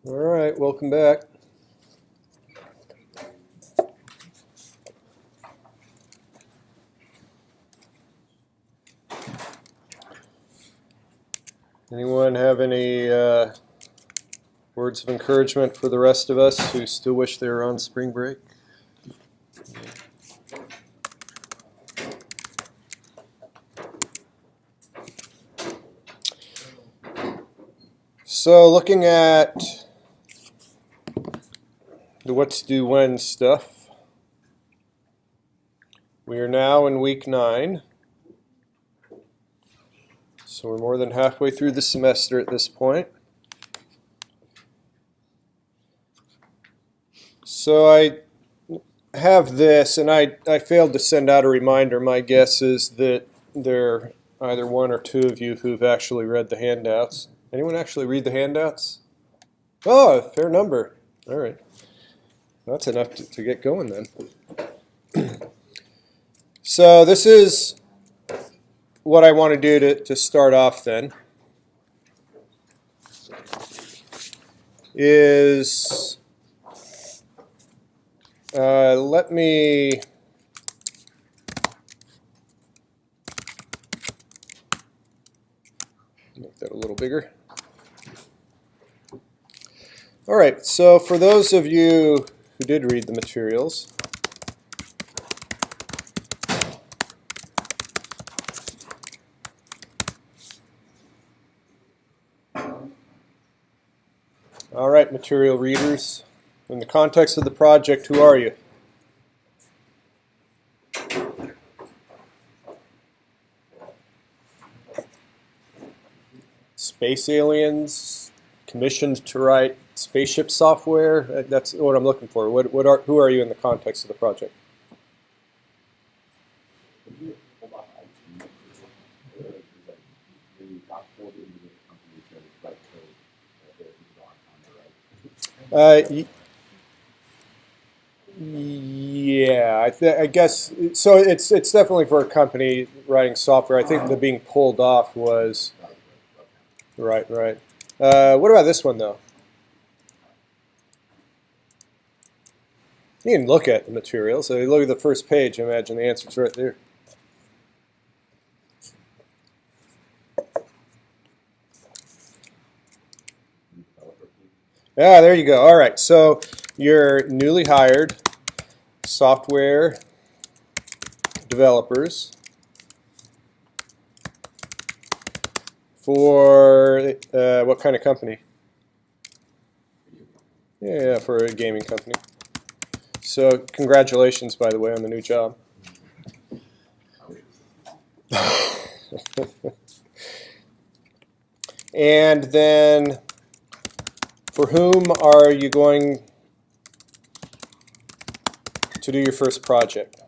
All right, welcome back. Anyone have any words of encouragement for the rest of us who still wish they were on spring break? So looking at the what's due when stuff, we are now in week 9. So we're more than halfway through the semester at this point. So I have this, and I failed to send out a reminder. My guess is that there are either one or two of you who've actually read the handouts. Anyone actually read the handouts? Oh, a fair number. All right. That's enough to get going then. So this is what I want to do to start off then. Is let me make that a little bigger. All right, so for those of you who did read the materials, all right, material readers, in the context of the project, who are you? Space aliens, commissioned to write spaceship software? That's what I'm looking for. Who are you in the context of the project? Yeah, I guess so. It's definitely for a company writing software. I think the being pulled off was right. What about this one though? You can look at the materials. So you look at the first page. I imagine the answer's right there. Ah, there you go. All right. So you're newly hired software developers for what kind of company? Yeah, for a gaming company. So congratulations, by the way, on the new job. And then, for whom are you going to do your first project?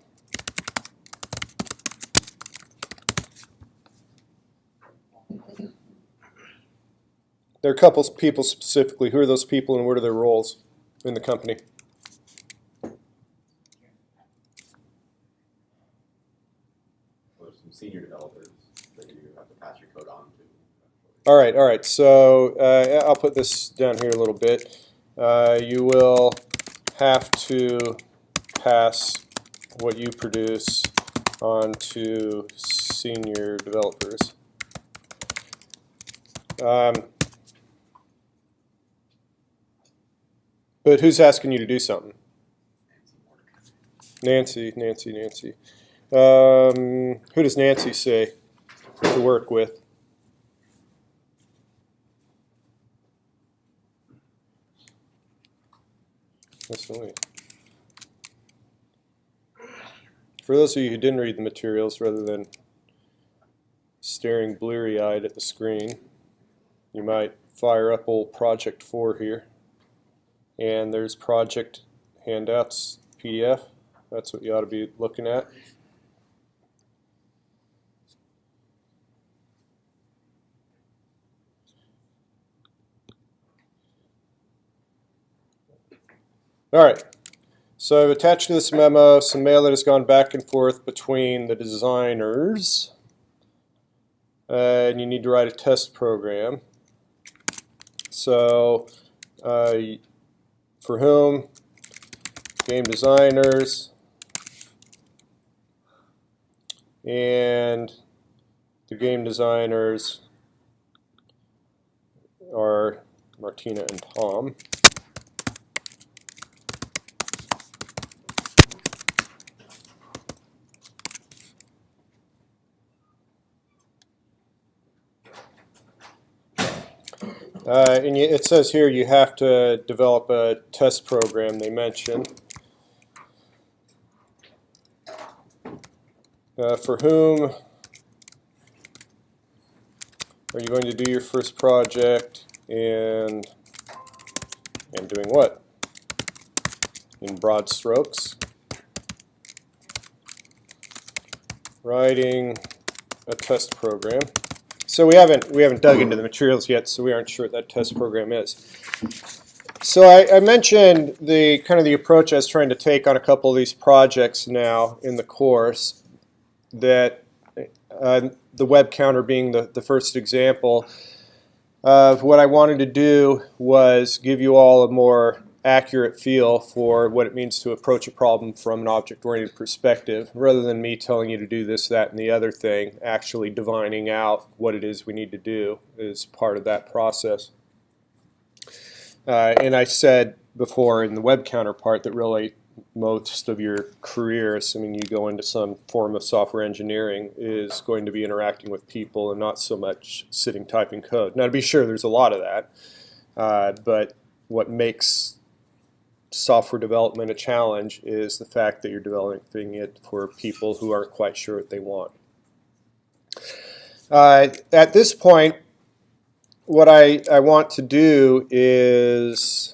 There are a couple of people specifically. Who are those people and what are their roles in the company? Some senior developers that you have to pass your code on to. All right. So I'll put this down here a little bit. You will have to pass what you produce on to senior developers. But who's asking you to do something? Nancy. Who does Nancy say to work with? For those of you who didn't read the materials, rather than staring bleary-eyed at the screen, you might fire up old Project 4 here. And there's Project Handouts PDF. That's what you ought to be looking at. All right. So I've attached to this memo some mail that has gone back and forth between the designers. And you need to write a test program. So for whom game designers and the game designers are Martina and Tom. And it says here you have to develop a test program, they mention. For whom are you going to do your first project, and doing what? In broad strokes. Writing a test program. So we haven't dug into the materials yet, so we aren't sure what that test program is. So I mentioned the kind of the approach I was trying to take on a couple of these projects now in the course, that the web counter being the first example of what I wanted to do was give you all a more accurate feel for what it means to approach a problem from an object-oriented perspective, rather than me telling you to do this, that, and the other thing. Actually divining out what it is we need to do is part of that process. And I said before in the web counterpart that really most of your career, assuming you go into some form of software engineering, is going to be interacting with people and not so much sitting typing code. Now, to be sure, there's a lot of that, but what makes software development a challenge is the fact that you're developing it for people who aren't quite sure what they want. At this point, what I want to do is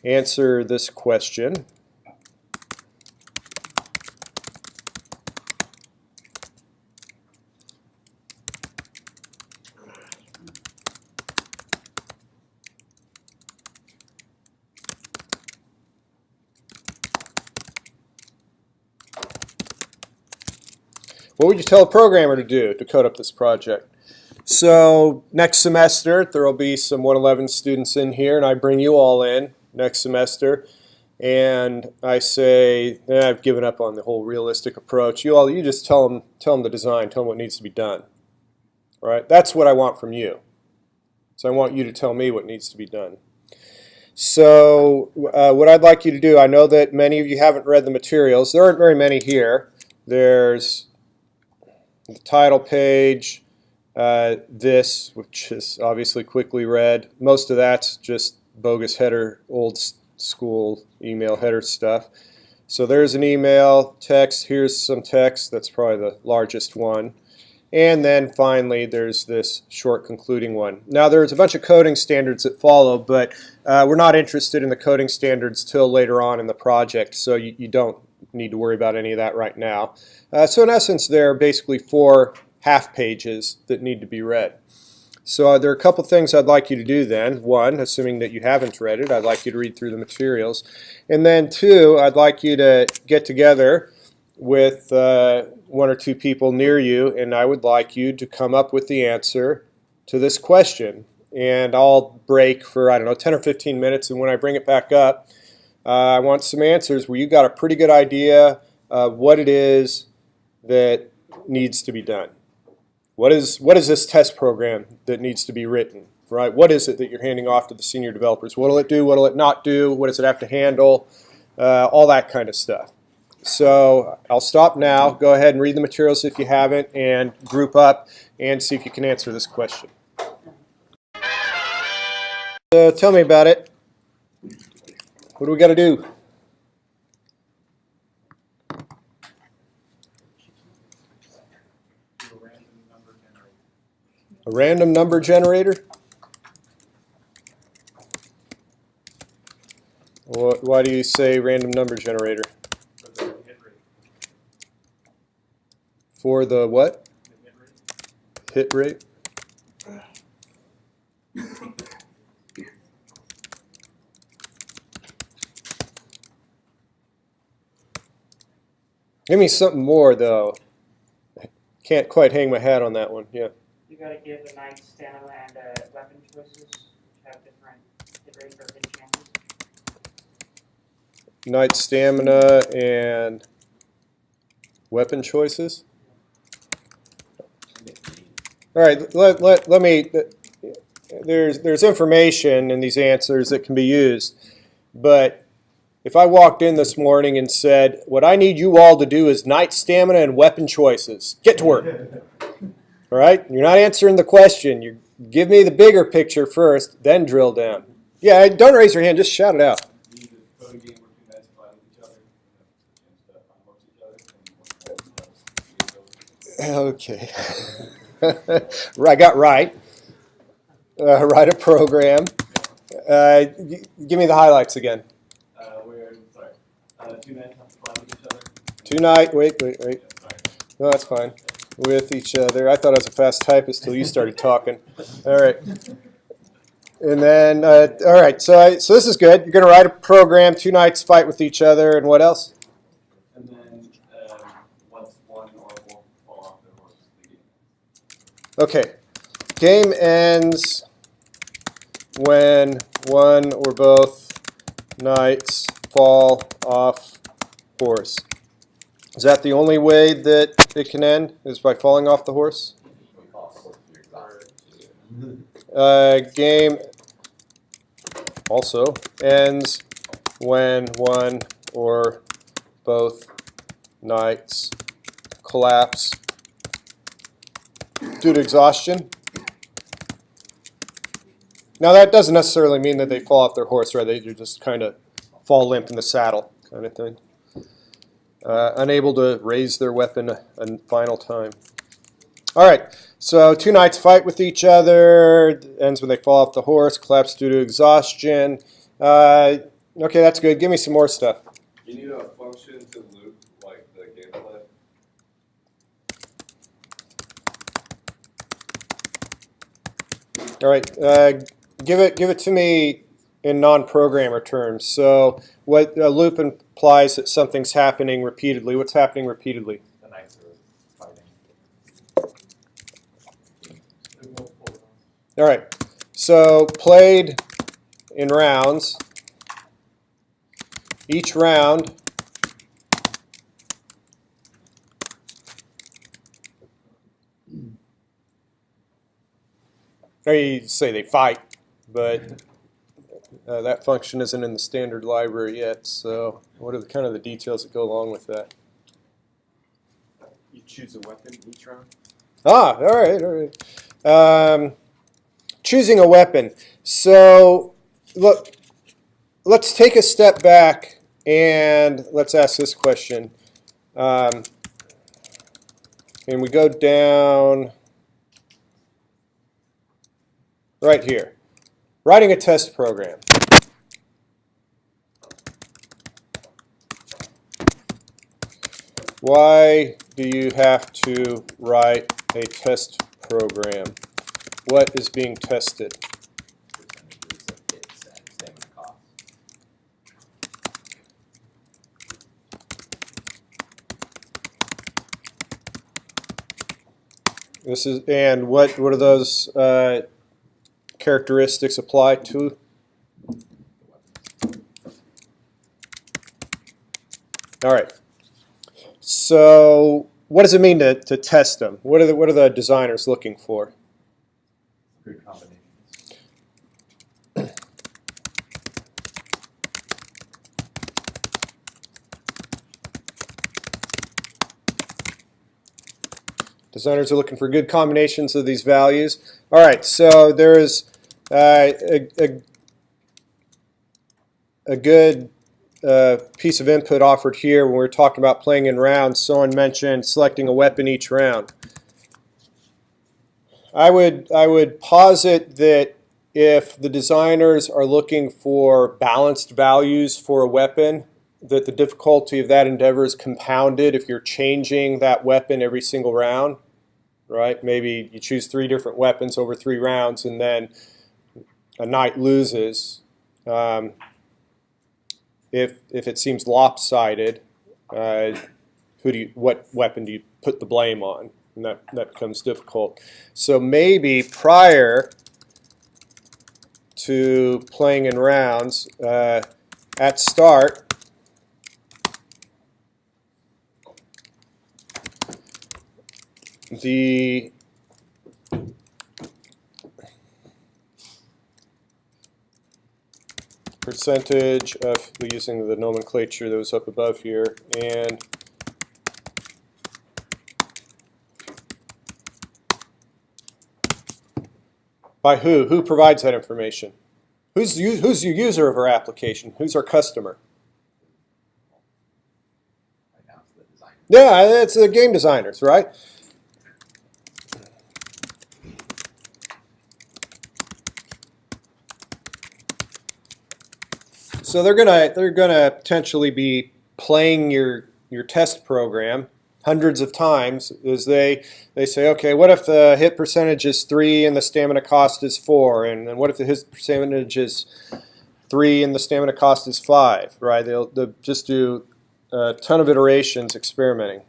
answer this question. What would you tell a programmer to do to code up this project? So next semester, there will be some 111 students in here, and I bring you all in next semester, and I say, I've given up on the whole realistic approach. You just tell them the design, tell them what needs to be done. All right? That's what I want from you. So I want you to tell me what needs to be done. So what I'd like you to do, I know that many of you haven't read the materials. There aren't very many here. There's the title page, this, which is obviously quickly read. Most of that's just bogus header, old school email header stuff. So there's an email, text, here's some text, that's probably the largest one. And then finally there's this short concluding one. Now there's a bunch of coding standards that follow, but we're not interested in the coding standards till later on in the project, so you don't need to worry about any of that right now. So in essence, there are basically 4 half pages that need to be read. So there are a couple things I'd like you to do then. 1, assuming that you haven't read it, I'd like you to read through the materials. And then 2, I'd like you to get together with 1 or 2 people near you, and I would like you to come up with the answer to this question. And I'll break for, I don't know, 10 or 15 minutes, and when I bring it back up, I want some answers where you got a pretty good idea of what it is that needs to be done. What is this test program that needs to be written, right? What is it that you're handing off to the senior developers? What will it do? What will it not do? What does it have to handle? All that kind of stuff. So I'll stop now. Go ahead and read the materials if you haven't, and group up and see if you can answer this question. Tell me about it. What do we got to do? A random number generator? Why do you say random number generator? For the what? Hit rate? Give me something more, though. Can't quite hang my hat on that one. Yeah. You got to give a nice stamina and weapon choices, which have different hit rates or hit chances? Knight stamina and weapon choices. All right, let me. There's information in these answers that can be used, but if I walked in this morning and said, what I need you all to do is knight stamina and weapon choices, get to work. All right, you're not answering the question. You give me the bigger picture first, then drill down. Yeah, don't raise your hand, just shout it out. Okay. I got right. Write a program. Give me the highlights again. Two knights have to fly with each other. Two knight. Wait. No, that's fine. With each other. I thought I was a fast typist till you started talking. All right. And then, all right. So this is good. You're going to write a program. Two knights fight with each other, and what else? And then once one or both fall off their horse, the game ends. Okay. Game ends when one or both knights fall off horse. Is that the only way that it can end? Is by falling off the horse? Game also ends when one or both knights collapse due to exhaustion. Now that doesn't necessarily mean that they fall off their horse, right? They just kind of fall limp in the saddle kind of thing. Unable to raise their weapon a final time. All right, so two knights fight with each other. Ends when they fall off the horse, collapse due to exhaustion. Okay, that's good. Give me some more stuff. You need a function to loop like the gameplay. All right, give it to me in non-programmer terms. So what a loop implies that something's happening repeatedly. What's happening repeatedly? The knights are fighting. All right, so played in rounds. Each round or you say they fight, but that function isn't in the standard library yet. So what are the kind of the details that go along with that? You choose a weapon each round. All right. Choosing a weapon. So look, let's take a step back and let's ask this question. And we go down right here. Writing a test program. Why do you have to write a test program? What is being tested? Percentages of hits and stamina cost. This is, and what do those characteristics apply to? All right. So what does it mean to test them? What are the designers looking for? Good combinations. Designers are looking for good combinations of these values. All right, so there is a good piece of input offered here when we're talking about playing in rounds. Someone mentioned selecting a weapon each round. I would posit that if the designers are looking for balanced values for a weapon, that the difficulty of that endeavor is compounded if you're changing that weapon every single round, right? Maybe you choose 3 different weapons over 3 rounds and then a knight loses. If it seems lopsided, what weapon do you put the blame on? And that becomes difficult. So maybe prior to playing in rounds, at start, the percentage of, using the nomenclature that was up above here, and by who? Who provides that information? Who's the user of our application? Who's our customer? Right now it's the designer. Yeah, it's the game designers, right? So they're gonna potentially be playing your test program hundreds of times as they say, okay, what if the hit percentage is 3 and the stamina cost is 4, and what if the hit percentage is 3 and the stamina cost is 5, right? They'll just do a ton of iterations experimenting.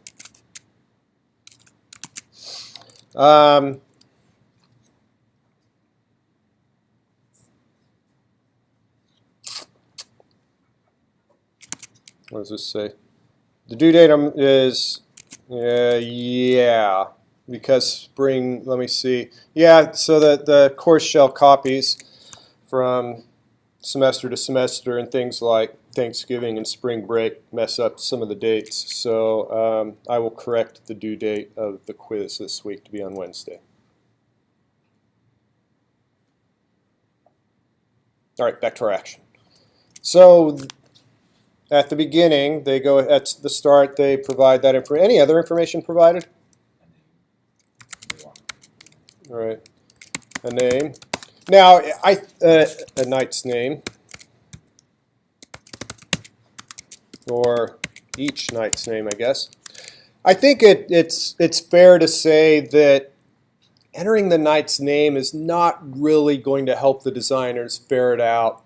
What does this say? The due date is, yeah, because spring, let me see. Yeah, so the course shell copies from semester to semester, and things like Thanksgiving and spring break mess up some of the dates. So I will correct the due date of the quiz this week to be on Wednesday. All right, back to our action. So at the beginning, they go at the start. They provide that information. Any other information provided? All right, a name. Now, a knight's name, or each knight's name, I guess. I think it's fair to say that entering the knight's name is not really going to help the designers ferret out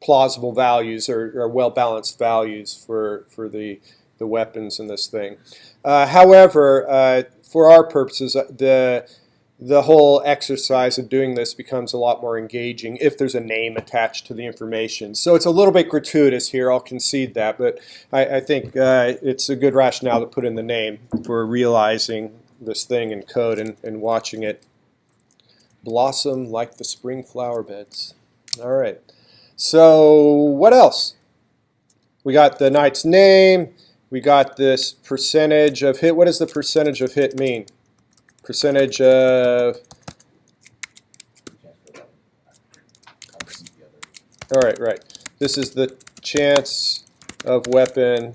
plausible values or well-balanced values for the weapons in this thing. However, for our purposes, the whole exercise of doing this becomes a lot more engaging if there's a name attached to the information. So it's a little bit gratuitous here, I'll concede that, but I think it's a good rationale to put in the name for realizing this thing in code and watching it blossom like the spring flower beds. All right. So what else? We got the knight's name. We got this percentage of hit. What does the percentage of hit mean? Percentage of... All right, right. This is the chance of weapon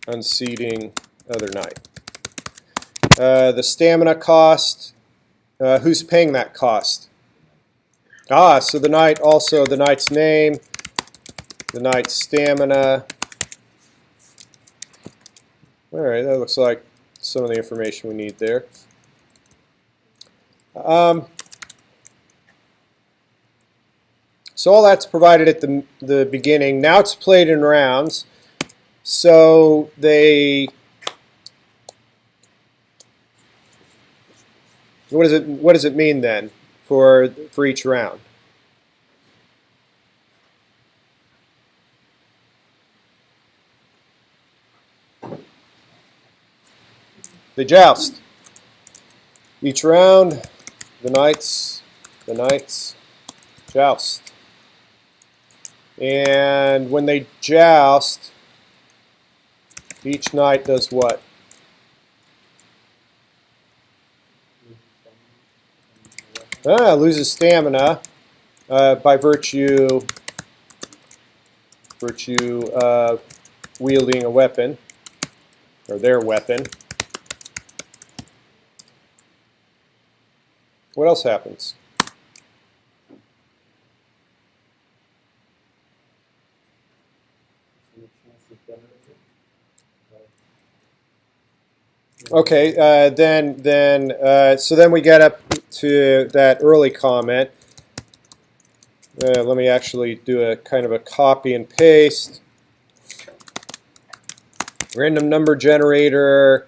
unseating other knight. The stamina cost. Who's paying that cost? Ah, so the knight, also the knight's name, the knight's stamina. All right, that looks like some of the information we need there. So all that's provided at the beginning. Now it's played in rounds. So they... What does it mean then for each round? They joust. Each round, the knights joust. And when they joust, each knight does what? Loses stamina by virtue of wielding a weapon, or their weapon. What else happens? Okay, so then we get up to that early comment. Let me actually do a kind of a copy and paste. Random number generator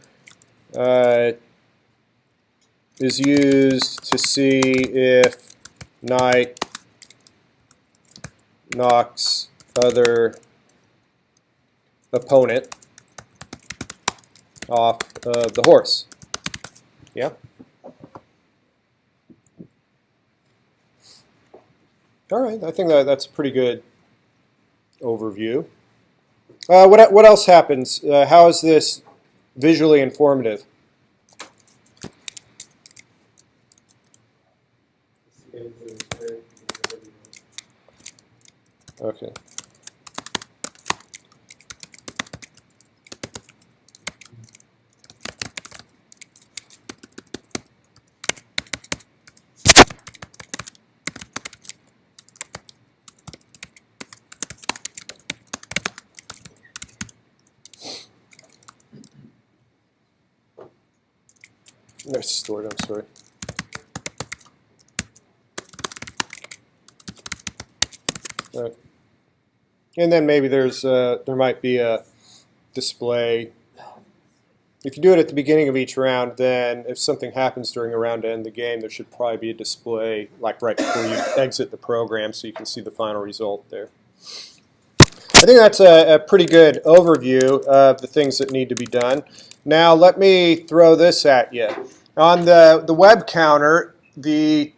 is used to see if knight knocks other opponent off of the horse. Yeah? All right, I think that's a pretty good overview. What else happens? How is this visually informative? Okay. Nice stored, I'm sorry. And then maybe there might be a display. If you do it at the beginning of each round, then if something happens during a round to end the game, there should probably be a display like right before you exit the program so you can see the final result there. I think that's a pretty good overview of the things that need to be done. Now let me throw this at you. On the web counter, there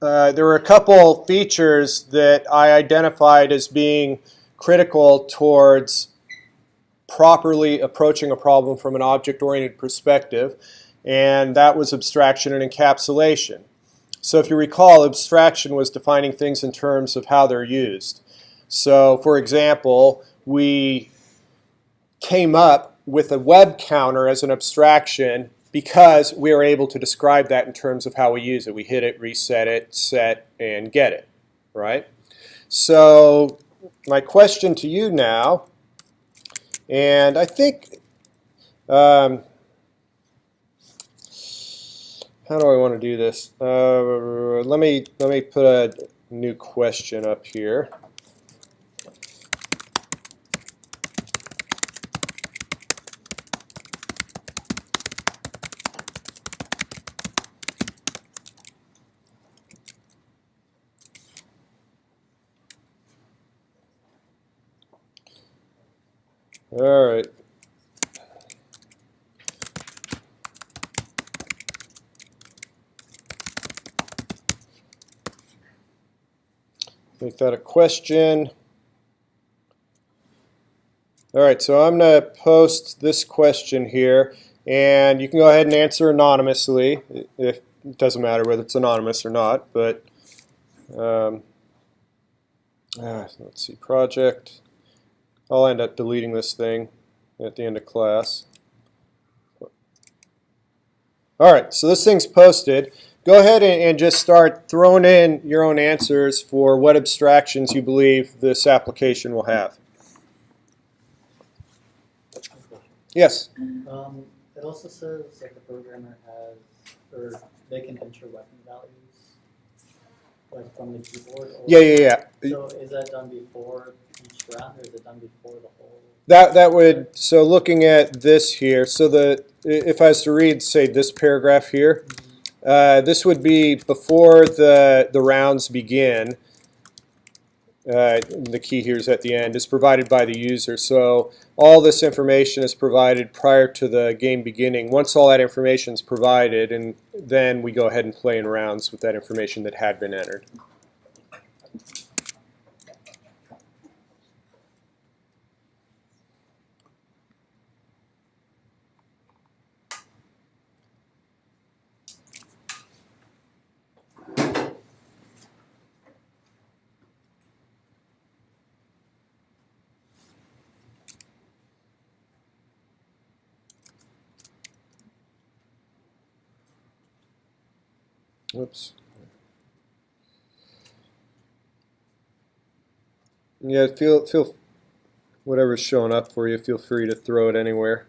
were a couple features that I identified as being critical towards properly approaching a problem from an object-oriented perspective, and that was abstraction and encapsulation. So if you recall, abstraction was defining things in terms of how they're used. So for example, we came up with a web counter as an abstraction because we are able to describe that in terms of how we use it. We hit it, reset it, set, and get it, right? So my question to you now, and I think, how do I want to do this? Let me put a new question up here. All right. Make that a question. All right, so I'm going to post this question here, and you can go ahead and answer anonymously. It doesn't matter whether it's anonymous or not, but let's see, project. I'll end up deleting this thing at the end of class. All right, so this thing's posted. Go ahead and just start throwing in your own answers for what abstractions you believe this application will have. Yes? It also says that the programmer has, or they can enter weapon values, like from the keyboard. Or Yeah. So is that done before each round, or is it done before the whole? That would, so looking at this here, so if I was to read, say, this paragraph here, this would be before the rounds begin. The key here is at the end, is provided by the user. So all this information is provided prior to the game beginning. Once all that information is provided, and then we go ahead and play in rounds with that information that had been entered. Oops. Yeah, feel whatever's showing up for you, feel free to throw it anywhere.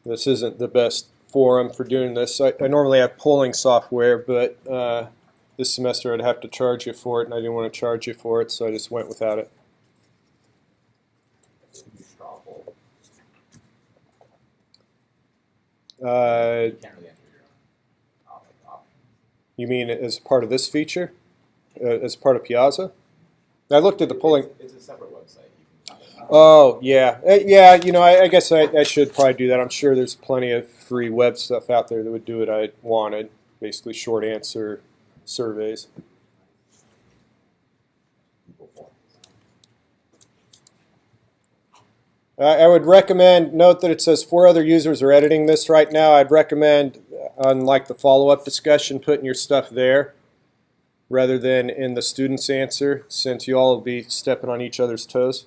This isn't the best forum for doing this. I normally have polling software, but this semester I'd have to charge you for it, and I didn't want to charge you for it, so I just went without it. Straw poll. Uh, You can't really enter your own options. You mean as part of this feature? As part of Piazza? I looked at the polling. It's a separate website. You can find it. Oh, yeah. Yeah, you know, I guess I should probably do that. I'm sure there's plenty of free web stuff out there that would do what I wanted. Basically short answer surveys. Google Forms. I would recommend, note that it says 4 other users are editing this right now. I'd recommend, unlike the follow-up discussion, putting your stuff there rather than in the student's answer, since you all will be stepping on each other's toes.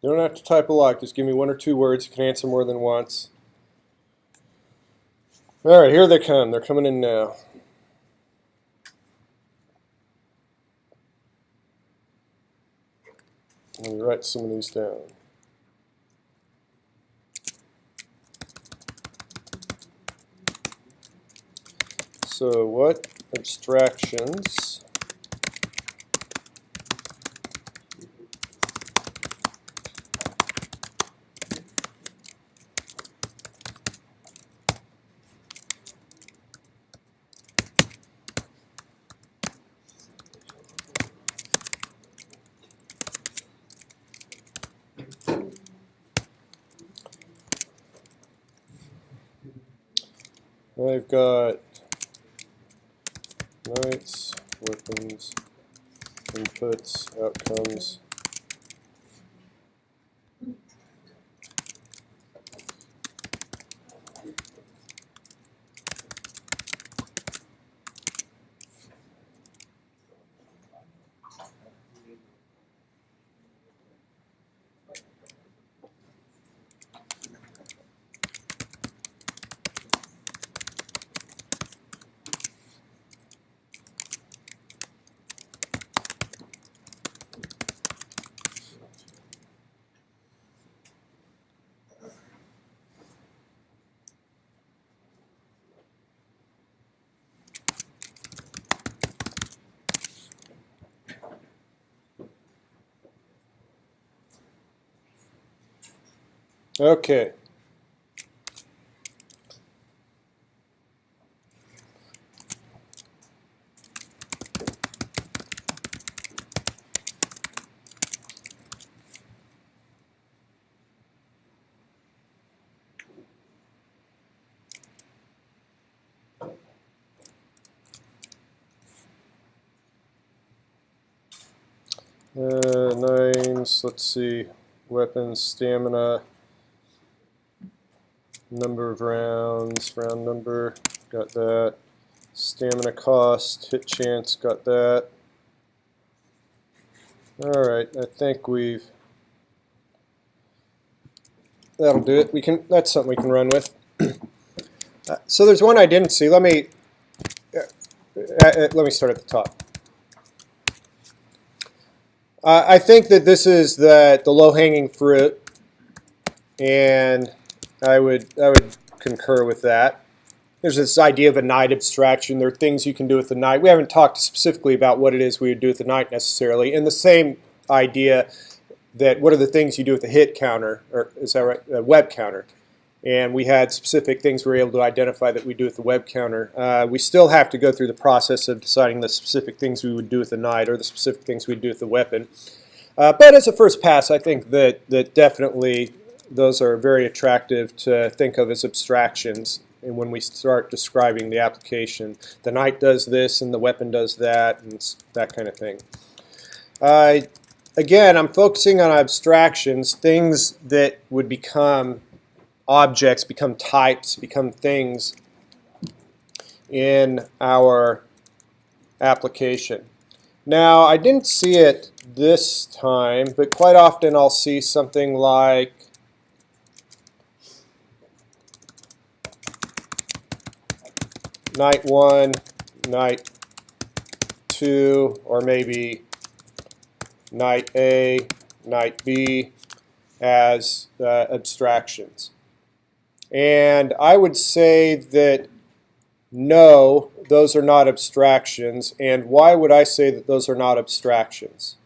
You don't have to type a lot. Just give me 1 or 2 words. You can answer more than once. All right, here they come. They're coming in now. Let me write some of these down. So what abstractions I've got knights, weapons, inputs, outcomes. Okay. Names, let's see, weapons, stamina, number of rounds, round number, got that. Stamina cost, hit chance, got that. Alright, I think that'll do it. That's something we can run with. So there's one I didn't see. Let me start at the top. I think that this is the low-hanging fruit, and I would concur with that. There's this idea of a knight abstraction. There are things you can do with the knight. We haven't talked specifically about what it is we would do with the knight necessarily. And the same idea that what are the things you do with the hit counter, or is that right? A web counter. And we had specific things we were able to identify that we do with the web counter. We still have to go through the process of deciding the specific things we would do with the knight or the specific things we'd do with the weapon. But as a first pass, I think that definitely those are very attractive to think of as abstractions. And when we start describing the application, the knight does this and the weapon does that, and that kind of thing. Again, I'm focusing on abstractions, things that would become objects, become types, become things in our application. Now, I didn't see it this time, but quite often I'll see something like night 1, night 2, or maybe night A, night B as abstractions. And I would say that no, those are not abstractions. And why would I say that those are not abstractions?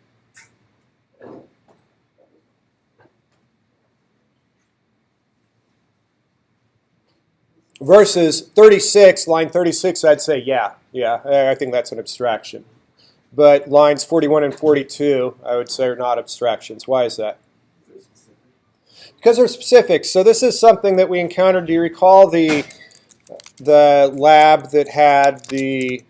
Versus 36, line 36, I'd say, yeah, I think that's an abstraction. But lines 41 and 42, I would say, are not abstractions. Why is that? Because they're specific. So this is something that we encountered. Do you recall the lab that had the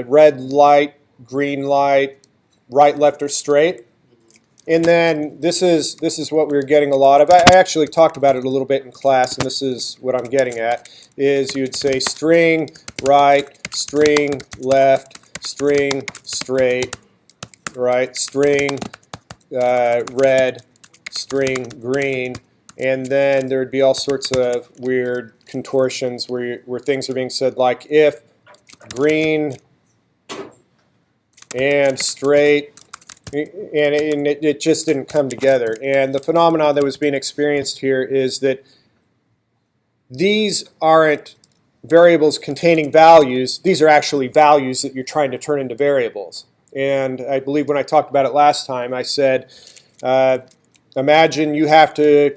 red light, green light, right, left, or straight? And then this is what we were getting a lot of. I actually talked about it a little bit in class, and this is what I'm getting at, is you'd say string right, string left, string straight, right, string red, string green, and then there would be all sorts of weird contortions where things are being said like if green and straight, and it just didn't come together. And the phenomenon that was being experienced here is that these aren't variables containing values. These are actually values that you're trying to turn into variables. And I believe when I talked about it last time, I said, imagine you have to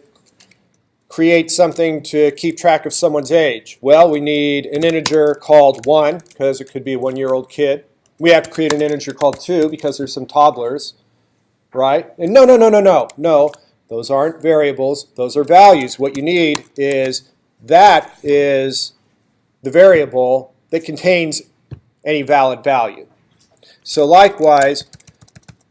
create something to keep track of someone's age. Well, we need an integer called 1, because it could be a 1-year-old kid. We have to create an integer called 2 because there's some toddlers, right? And no, those aren't variables. Those are values. What you need is that is the variable that contains any valid value. So likewise,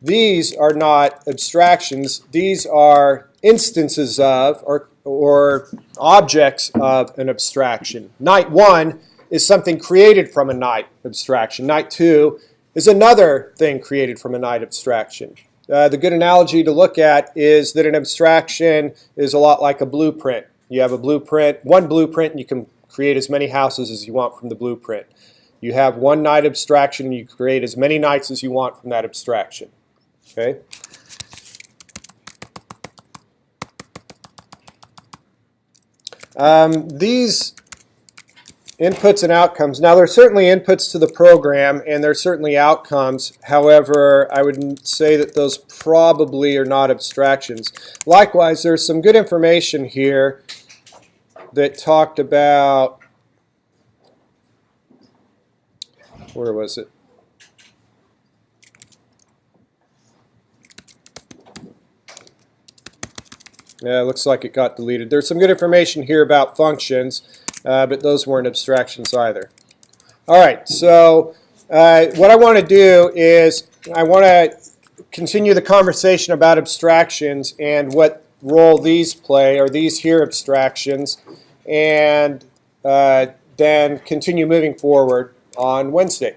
these are not abstractions. These are instances of or objects of an abstraction. Night 1 is something created from a night abstraction. Night 2 is another thing created from a night abstraction. The good analogy to look at is that an abstraction is a lot like a blueprint. You have a blueprint, one blueprint, and you can create as many houses as you want from the blueprint. You have one night abstraction, and you create as many nights as you want from that abstraction. Okay? These inputs and outcomes. Now, there are certainly inputs to the program, and there are certainly outcomes. However, I would say that those probably are not abstractions. Likewise, there's some good information here that talked about, where was it? Yeah, it looks like it got deleted. There's some good information here about functions, but those weren't abstractions either. All right, so what I want to do is I want to continue the conversation about abstractions and what role these play, or these here abstractions, and then continue moving forward on Wednesday.